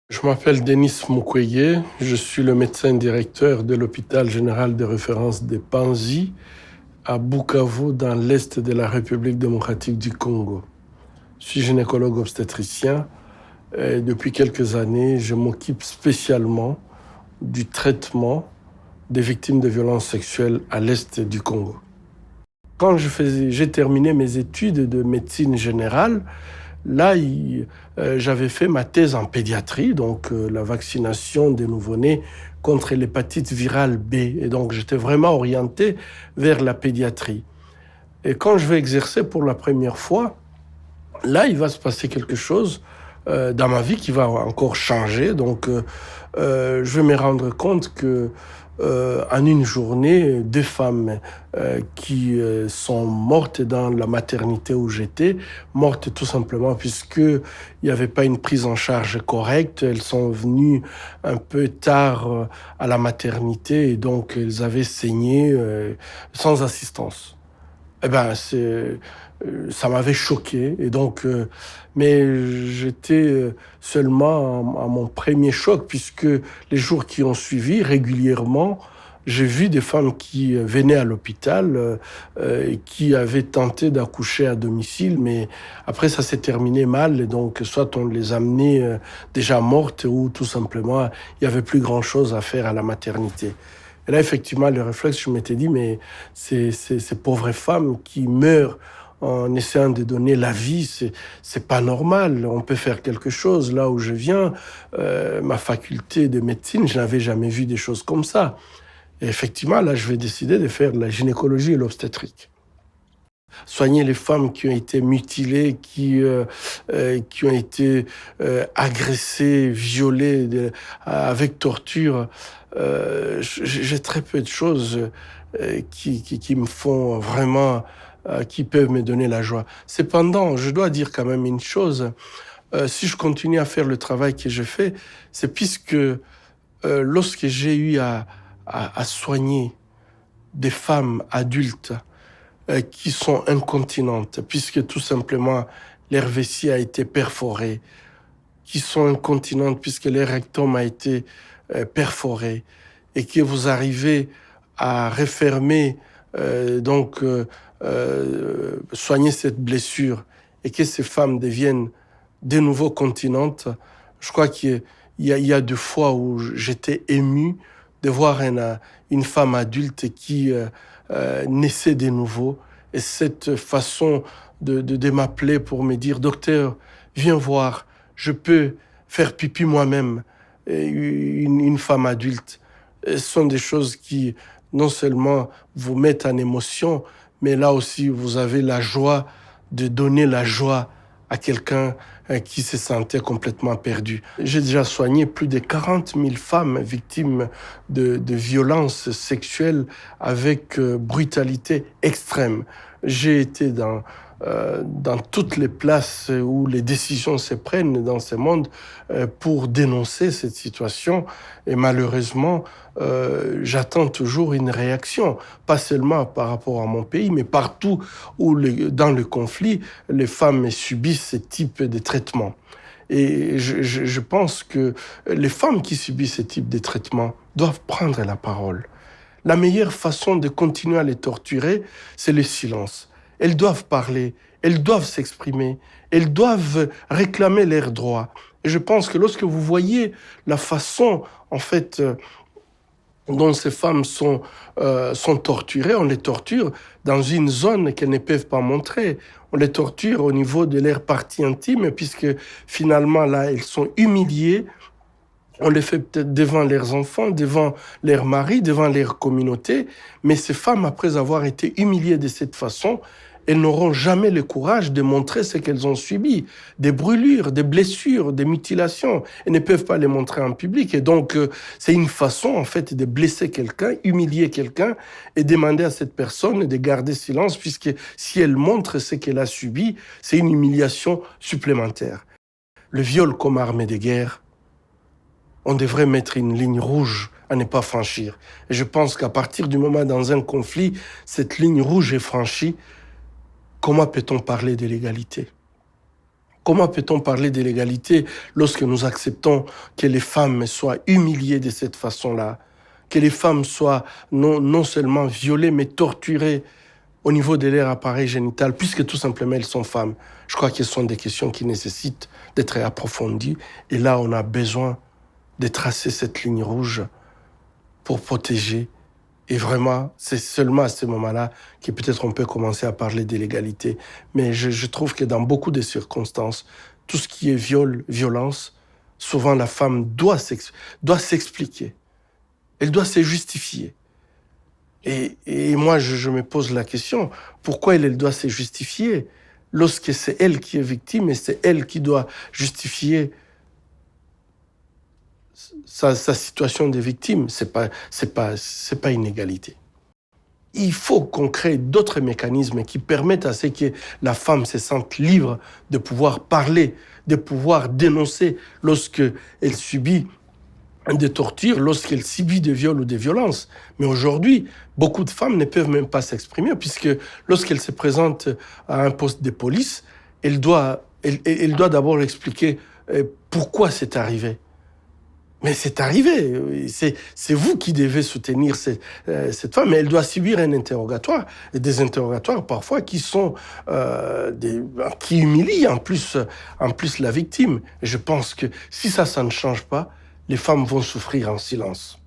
Je m'appelle Denis Mukwege, je suis le médecin directeur de l'hôpital général de référence de Panzi à Bukavu dans l'est de la République démocratique du Congo. Je suis gynécologue obstétricien et depuis quelques années, je m'occupe spécialement du traitement des victimes de violences sexuelles à l'est du Congo. Quand j'ai terminé mes études de médecine générale, là, j'avais fait ma thèse en pédiatrie, donc la vaccination des nouveau-nés contre l'hépatite virale B. Et donc, j'étais vraiment orienté vers la pédiatrie. Et quand je vais exercer pour la première fois, là, il va se passer quelque chose dans ma vie qui va encore changer. Donc, je vais me rendre compte que en une journée, deux femmes qui sont mortes dans la maternité où j'étais, mortes tout simplement puisqu'il n'y avait pas une prise en charge correcte. Elles sont venues un peu tard à la maternité et donc elles avaient saigné sans assistance. Eh ben, ça m'avait choqué. Et donc, mais j'étais seulement à mon premier choc, puisque les jours qui ont suivi, régulièrement, j'ai vu des femmes qui venaient à l'hôpital et qui avaient tenté d'accoucher à domicile, mais après ça s'est terminé mal. Et donc, soit on les amenait déjà mortes ou tout simplement, il n'y avait plus grand-chose à faire à la maternité. Et là, effectivement, le réflexe, je m'étais dit, mais ces pauvres femmes qui meurent en essayant de donner la vie, c'est pas normal. On peut faire quelque chose. Là où je viens, ma faculté de médecine, je n'avais jamais vu des choses comme ça. Et effectivement, là, je vais décider de faire de la gynécologie et l'obstétrique. Soigner les femmes qui ont été mutilées, qui ont été agressées, violées avec torture. J'ai très peu de choses qui me font vraiment, qui peuvent me donner la joie. Cependant, je dois dire quand même une chose. Si je continue à faire le travail que je fais, c'est puisque lorsque j'ai eu à soigner des femmes adultes qui sont incontinentes, puisque tout simplement leur vessie a été perforée, qui sont incontinentes puisque leur rectum a été perforé, et que vous arrivez à refermer, soigner cette blessure, et que ces femmes deviennent de nouveau continentes, je crois qu'il y a deux fois où j'étais ému de voir une femme adulte qui naissait de nouveau. Et cette façon de m'appeler pour me dire, docteur, viens voir, je peux faire pipi moi-même, une femme adulte. Ce sont des choses qui non seulement vous mettent en émotion, mais là aussi vous avez la joie de donner la joie à quelqu'un qui se sentait complètement perdu. J'ai déjà soigné plus de 40 000 femmes victimes de violences sexuelles avec brutalité extrême. J'ai été dans toutes les places où les décisions se prennent dans ce monde pour dénoncer cette situation. Et malheureusement, j'attends toujours une réaction, pas seulement par rapport à mon pays, mais partout où, dans le conflit, les femmes subissent ce type de traitement. Et je pense que les femmes qui subissent ce type de traitement doivent prendre la parole. La meilleure façon de continuer à les torturer, c'est le silence. Elles doivent parler, elles doivent s'exprimer, elles doivent réclamer leurs droits. Et je pense que lorsque vous voyez la façon, en fait, dont ces femmes sont torturées, on les torture dans une zone qu'elles ne peuvent pas montrer. On les torture au niveau de leurs parties intimes, puisque finalement, là, elles sont humiliées. On les fait peut-être devant leurs enfants, devant leurs maris, devant leur communauté. Mais ces femmes, après avoir été humiliées de cette façon, elles n'auront jamais le courage de montrer ce qu'elles ont subi. Des brûlures, des blessures, des mutilations. Elles ne peuvent pas les montrer en public. Et donc, c'est une façon, en fait, de blesser quelqu'un, humilier quelqu'un et demander à cette personne de garder silence, puisque si elle montre ce qu'elle a subi, c'est une humiliation supplémentaire. Le viol comme arme de guerre, on devrait mettre une ligne rouge à ne pas franchir. Et je pense qu'à partir du moment dans un conflit, cette ligne rouge est franchie, comment peut-on parler de l'égalité ? Comment peut-on parler de l'égalité lorsque nous acceptons que les femmes soient humiliées de cette façon-là, que les femmes soient non seulement violées, mais torturées au niveau de leur appareil génital, puisque tout simplement elles sont femmes? Je crois que ce sont des questions qui nécessitent d'être approfondies. Et là, on a besoin de tracer cette ligne rouge pour protéger. Et vraiment, c'est seulement à ce moment-là que peut-être on peut commencer à parler de l'égalité. Mais je trouve que dans beaucoup de circonstances, tout ce qui est violence, souvent la femme doit s'expliquer. Elle doit se justifier. Et moi, je me pose la question, pourquoi elle doit se justifier lorsque c'est elle qui est victime et c'est elle qui doit justifier sa situation de victime? C'est pas une égalité. Il faut qu'on crée d'autres mécanismes qui permettent à ce que la femme se sente libre de pouvoir parler, de pouvoir dénoncer lorsqu'elle subit des tortures, lorsqu'elle subit des viols ou des violences. Mais aujourd'hui, beaucoup de femmes ne peuvent même pas s'exprimer, puisque lorsqu'elle se présente à un poste de police, elle doit d'abord expliquer pourquoi c'est arrivé. Mais c'est arrivé, c'est vous qui devez soutenir cette femme, mais elle doit subir un interrogatoire, et des interrogatoires parfois qui qui humilient en plus la victime. Et je pense que si ça ne change pas, les femmes vont souffrir en silence.